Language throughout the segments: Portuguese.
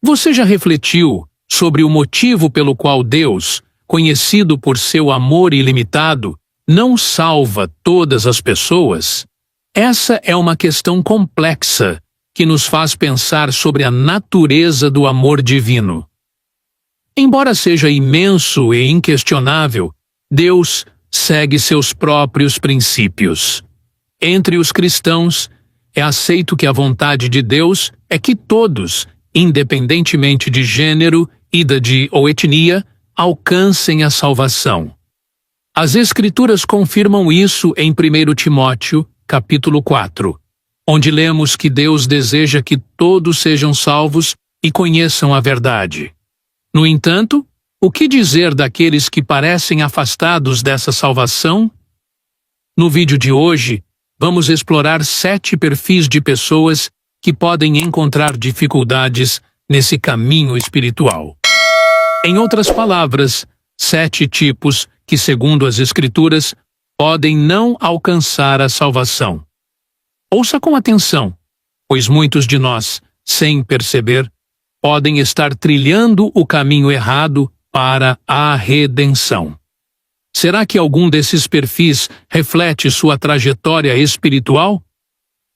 Você já refletiu sobre o motivo pelo qual Deus, conhecido por seu amor ilimitado, não salva todas as pessoas? Essa é uma questão complexa que nos faz pensar sobre a natureza do amor divino. Embora seja imenso e inquestionável, Deus segue seus próprios princípios. Entre os cristãos, é aceito que a vontade de Deus é que todos, independentemente de gênero, idade ou etnia, alcancem a salvação. As Escrituras confirmam isso em 1 Timóteo, capítulo 4, onde lemos que Deus deseja que todos sejam salvos e conheçam a verdade. No entanto, o que dizer daqueles que parecem afastados dessa salvação? No vídeo de hoje, vamos explorar 7 perfis de pessoas que podem encontrar dificuldades nesse caminho espiritual. Em outras palavras, 7 tipos que, segundo as Escrituras, podem não alcançar a salvação. Ouça com atenção, pois muitos de nós, sem perceber, podem estar trilhando o caminho errado para a redenção. Será que algum desses perfis reflete sua trajetória espiritual?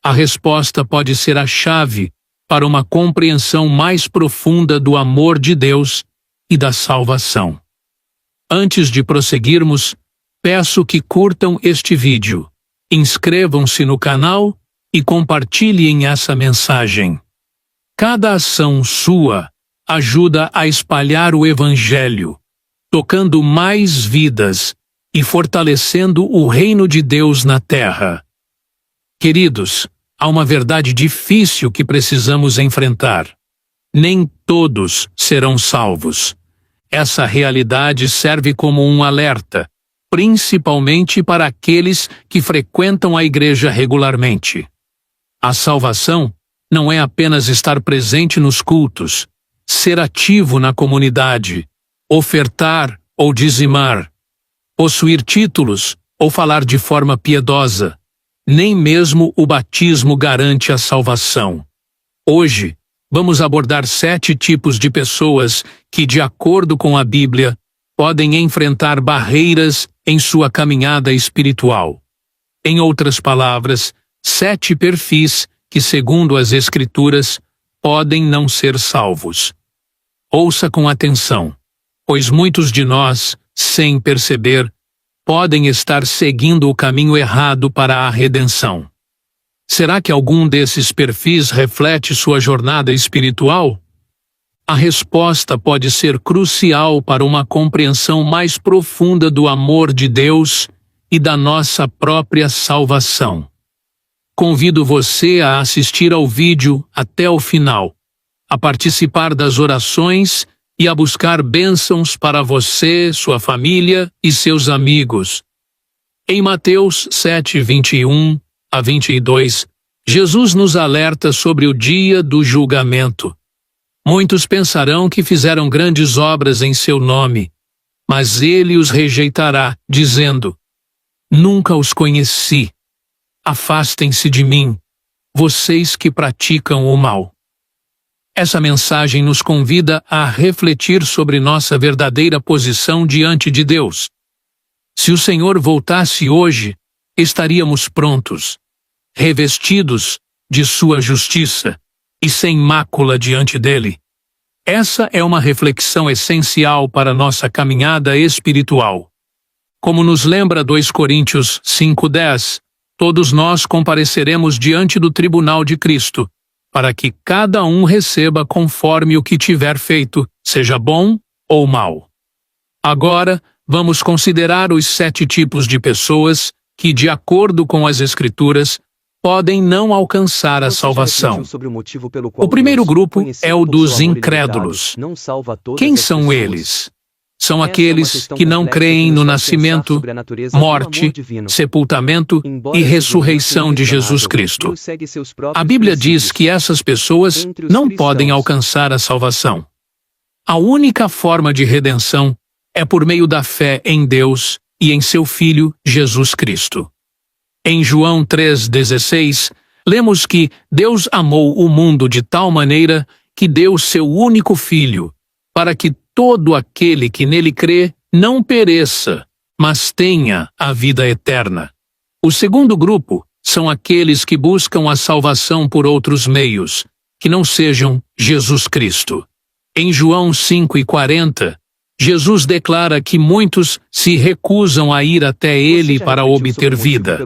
A resposta pode ser a chave para uma compreensão mais profunda do amor de Deus e da salvação. Antes de prosseguirmos, peço que curtam este vídeo, inscrevam-se no canal e compartilhem essa mensagem. Cada ação sua ajuda a espalhar o Evangelho, tocando mais vidas e fortalecendo o reino de Deus na terra. Queridos, há uma verdade difícil que precisamos enfrentar. Nem todos serão salvos. Essa realidade serve como um alerta, principalmente para aqueles que frequentam a igreja regularmente. A salvação não é apenas estar presente nos cultos, ser ativo na comunidade, ofertar ou dizimar, possuir títulos ou falar de forma piedosa. Nem mesmo o batismo garante a salvação. Hoje, vamos abordar 7 tipos de pessoas que, de acordo com a Bíblia, podem enfrentar barreiras em sua caminhada espiritual. Em outras palavras, 7 perfis que, segundo as Escrituras, podem não ser salvos. Ouça com atenção, pois muitos de nós, sem perceber, podem estar seguindo o caminho errado para a redenção. Será que algum desses perfis reflete sua jornada espiritual? A resposta pode ser crucial para uma compreensão mais profunda do amor de Deus e da nossa própria salvação. Convido você a assistir ao vídeo até o final, a participar das orações e a buscar bênçãos para você, sua família e seus amigos. Em Mateus 7, 21 a 22, Jesus nos alerta sobre o dia do julgamento. Muitos pensarão que fizeram grandes obras em seu nome, mas ele os rejeitará, dizendo: Nunca os conheci. Afastem-se de mim, vocês que praticam o mal. Essa mensagem nos convida a refletir sobre nossa verdadeira posição diante de Deus. Se o Senhor voltasse hoje, estaríamos prontos, revestidos de sua justiça e sem mácula diante dele. Essa é uma reflexão essencial para nossa caminhada espiritual. Como nos lembra 2 Coríntios 5:10, todos nós compareceremos diante do tribunal de Cristo, para que cada um receba conforme o que tiver feito, seja bom ou mal. Agora, vamos considerar os 7 tipos de pessoas que, de acordo com as Escrituras, podem não alcançar a salvação. O primeiro grupo é o dos incrédulos. Quem são eles? São aqueles que não creem no nascimento, morte, sepultamento e ressurreição de Jesus Cristo. A Bíblia diz que essas pessoas não podem alcançar a salvação. A única forma de redenção é por meio da fé em Deus e em seu Filho, Jesus Cristo. Em João 3,16, lemos que Deus amou o mundo de tal maneira que deu seu único Filho, para que todo aquele que nele crê não pereça, mas tenha a vida eterna. O segundo grupo são aqueles que buscam a salvação por outros meios, que não sejam Jesus Cristo. Em João 5:40, Jesus declara que muitos se recusam a ir até Ele para obter vida.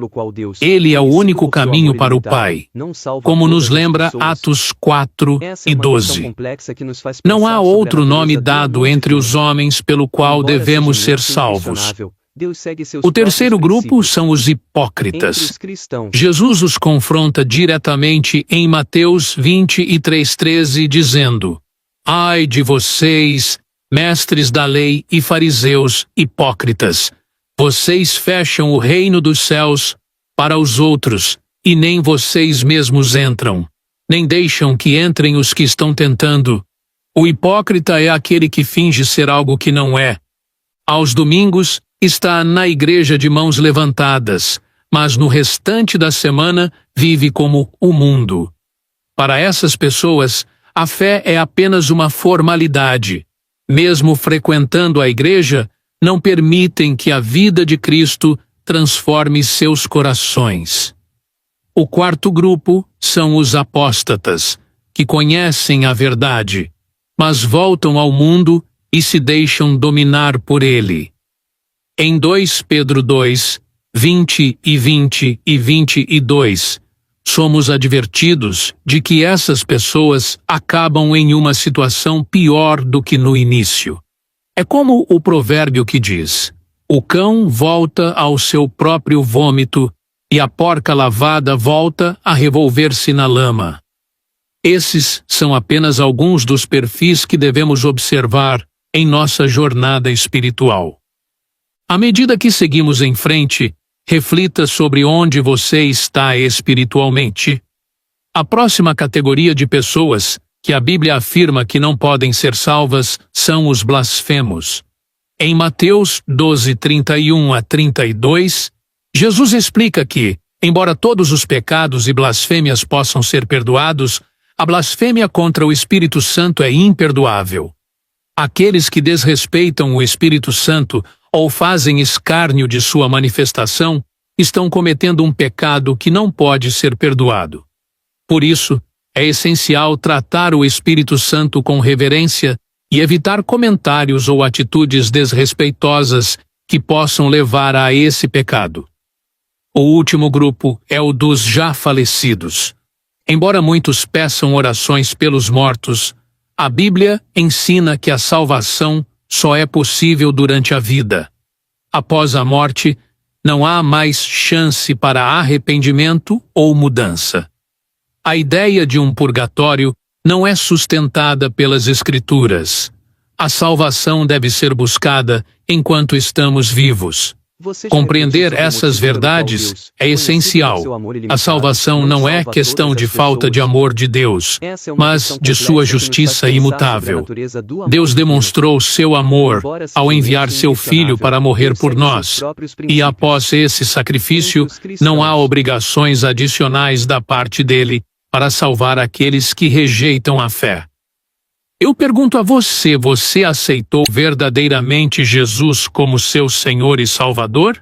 Ele é o único caminho para o Pai, como nos lembra Atos 4:12. Não há outro nome dado entre os homens pelo qual devemos ser salvos. O terceiro grupo são os hipócritas. Jesus os confronta diretamente em Mateus 23:13, dizendo: Ai de vocês, mestres da lei e fariseus hipócritas! Vocês fecham o reino dos céus para os outros, e nem vocês mesmos entram, nem deixam que entrem os que estão tentando. O hipócrita é aquele que finge ser algo que não é. Aos domingos, está na igreja de mãos levantadas, mas no restante da semana vive como o mundo. Para essas pessoas, a fé é apenas uma formalidade. Mesmo frequentando a igreja, não permitem que a vida de Cristo transforme seus corações. O quarto grupo são os apóstatas, que conhecem a verdade, mas voltam ao mundo e se deixam dominar por ele. Em 2 Pedro 2, 20 e 22, somos advertidos de que essas pessoas acabam em uma situação pior do que no início. É como o provérbio que diz: o cão volta ao seu próprio vômito e a porca lavada volta a revolver-se na lama. Esses são apenas alguns dos perfis que devemos observar em nossa jornada espiritual. À medida que seguimos em frente, reflita sobre onde você está espiritualmente. A próxima categoria de pessoas que a Bíblia afirma que não podem ser salvas são os blasfemos. Em Mateus 12:31-32, Jesus explica que, embora todos os pecados e blasfêmias possam ser perdoados, a blasfêmia contra o Espírito Santo é imperdoável. Aqueles que desrespeitam o Espírito Santo ou fazem escárnio de sua manifestação, estão cometendo um pecado que não pode ser perdoado. Por isso, é essencial tratar o Espírito Santo com reverência e evitar comentários ou atitudes desrespeitosas que possam levar a esse pecado. O último grupo é o dos já falecidos. Embora muitos peçam orações pelos mortos, a Bíblia ensina que a salvação só é possível durante a vida. Após a morte, não há mais chance para arrependimento ou mudança. A ideia de um purgatório não é sustentada pelas Escrituras. A salvação deve ser buscada enquanto estamos vivos. Compreender essas verdades é essencial. A salvação não é questão de falta de amor de Deus, mas de sua justiça imutável. Deus demonstrou seu amor ao enviar seu Filho para morrer por nós, e após esse sacrifício, não há obrigações adicionais da parte dele para salvar aqueles que rejeitam a fé. Eu pergunto a você, você aceitou verdadeiramente Jesus como seu Senhor e Salvador?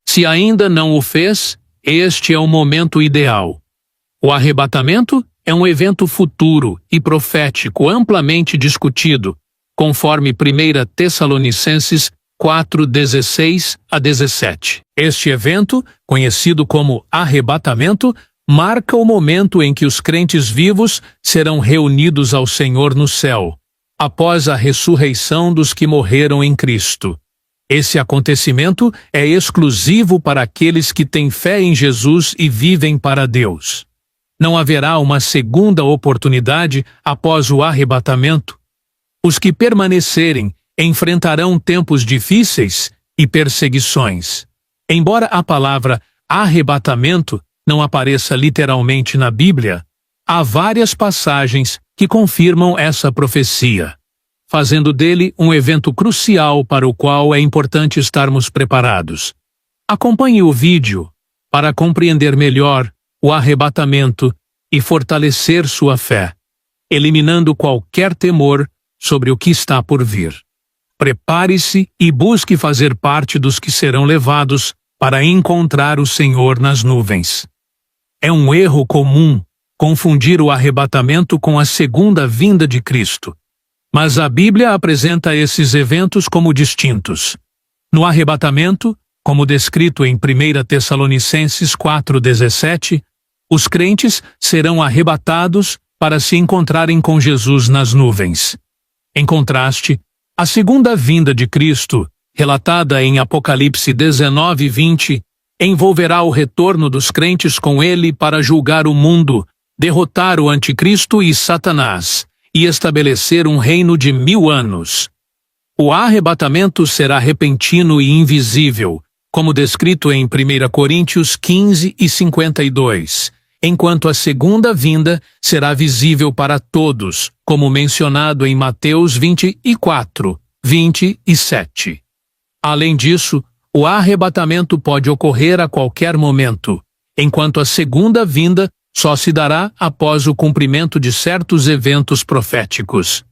Se ainda não o fez, este é o momento ideal. O arrebatamento é um evento futuro e profético amplamente discutido, conforme 1 Tessalonicenses 4:16-17. Este evento, conhecido como arrebatamento, marca o momento em que os crentes vivos serão reunidos ao Senhor no céu, após a ressurreição dos que morreram em Cristo. Esse acontecimento é exclusivo para aqueles que têm fé em Jesus e vivem para Deus. Não haverá uma segunda oportunidade após o arrebatamento. Os que permanecerem enfrentarão tempos difíceis e perseguições. Embora a palavra arrebatamento não apareça literalmente na Bíblia, há várias passagens que confirmam essa profecia, fazendo dele um evento crucial para o qual é importante estarmos preparados. Acompanhe o vídeo para compreender melhor o arrebatamento e fortalecer sua fé. eliminando qualquer temor sobre o que está por vir. Prepare-se e busque fazer parte dos que serão levados para encontrar o Senhor nas nuvens. É um erro comum confundir o arrebatamento com a segunda vinda de Cristo. Mas a Bíblia apresenta esses eventos como distintos. No arrebatamento, como descrito em 1 Tessalonicenses 4,17, os crentes serão arrebatados para se encontrarem com Jesus nas nuvens. Em contraste, a segunda vinda de Cristo, relatada em Apocalipse 19:20, envolverá o retorno dos crentes com ele para julgar o mundo, derrotar o anticristo e Satanás, e estabelecer um reino de 1000 anos. O arrebatamento será repentino e invisível, como descrito em 1 Coríntios 15:52, enquanto a segunda vinda será visível para todos, como mencionado em Mateus 24:27. Além disso, o arrebatamento pode ocorrer a qualquer momento, enquanto a segunda vinda só se dará após o cumprimento de certos eventos proféticos.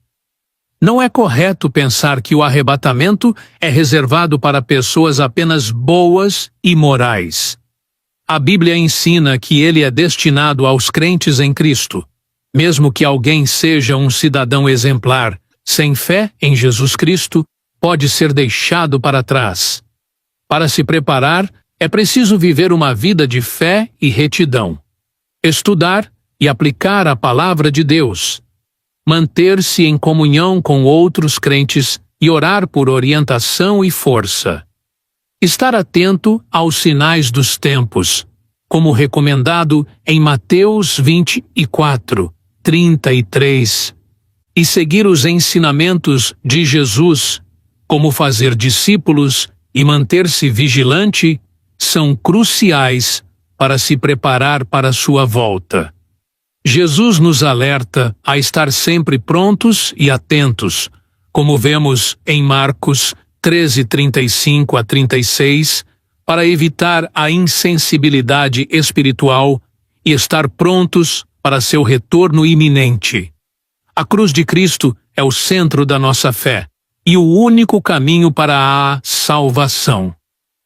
Não é correto pensar que o arrebatamento é reservado para pessoas apenas boas e morais. A Bíblia ensina que ele é destinado aos crentes em Cristo. Mesmo que alguém seja um cidadão exemplar, sem fé em Jesus Cristo, pode ser deixado para trás. Para se preparar, é preciso viver uma vida de fé e retidão. Estudar e aplicar a palavra de Deus. Manter-se em comunhão com outros crentes e orar por orientação e força. Estar atento aos sinais dos tempos, como recomendado em Mateus 24:33, e seguir os ensinamentos de Jesus, como fazer discípulos e manter-se vigilante, são cruciais para se preparar para sua volta. Jesus nos alerta a estar sempre prontos e atentos, como vemos em Marcos 13:35-36, para evitar a insensibilidade espiritual e estar prontos para seu retorno iminente. A cruz de Cristo é o centro da nossa fé e o único caminho para a salvação.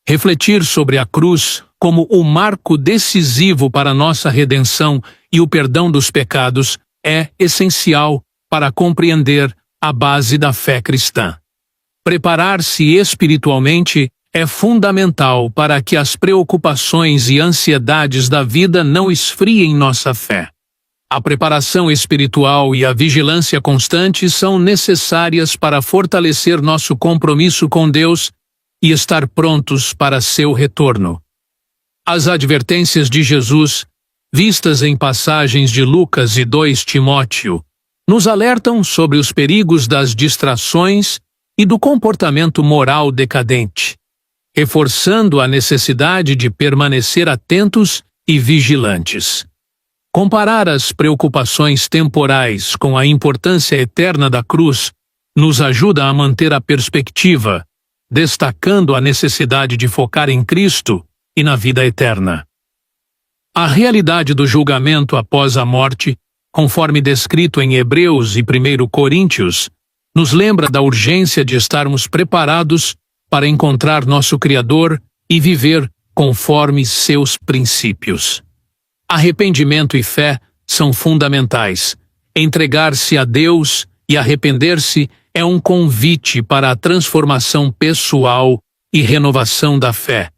Refletir sobre a cruz como o marco decisivo para nossa redenção e o perdão dos pecados é essencial para compreender a base da fé cristã. Preparar-se espiritualmente é fundamental para que as preocupações e ansiedades da vida não esfriem nossa fé. A preparação espiritual e a vigilância constante são necessárias para fortalecer nosso compromisso com Deus e estar prontos para seu retorno. As advertências de Jesus, vistas em passagens de Lucas e 2 Timóteo, nos alertam sobre os perigos das distrações e do comportamento moral decadente, reforçando a necessidade de permanecer atentos e vigilantes. Comparar as preocupações temporais com a importância eterna da cruz nos ajuda a manter a perspectiva, destacando a necessidade de focar em Cristo e na vida eterna. A realidade do julgamento após a morte, conforme descrito em Hebreus e 1 Coríntios, nos lembra da urgência de estarmos preparados para encontrar nosso Criador e viver conforme seus princípios. Arrependimento e fé são fundamentais. Entregar-se a Deus e arrepender-se é um convite para a transformação pessoal e renovação da fé,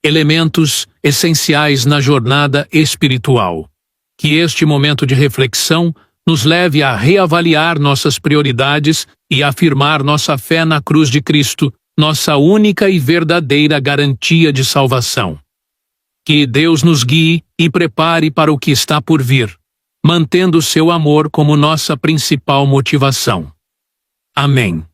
elementos essenciais na jornada espiritual. Que este momento de reflexão nos leve a reavaliar nossas prioridades e afirmar nossa fé na cruz de Cristo, nossa única e verdadeira garantia de salvação. Que Deus nos guie e prepare para o que está por vir, mantendo seu amor como nossa principal motivação. Amém.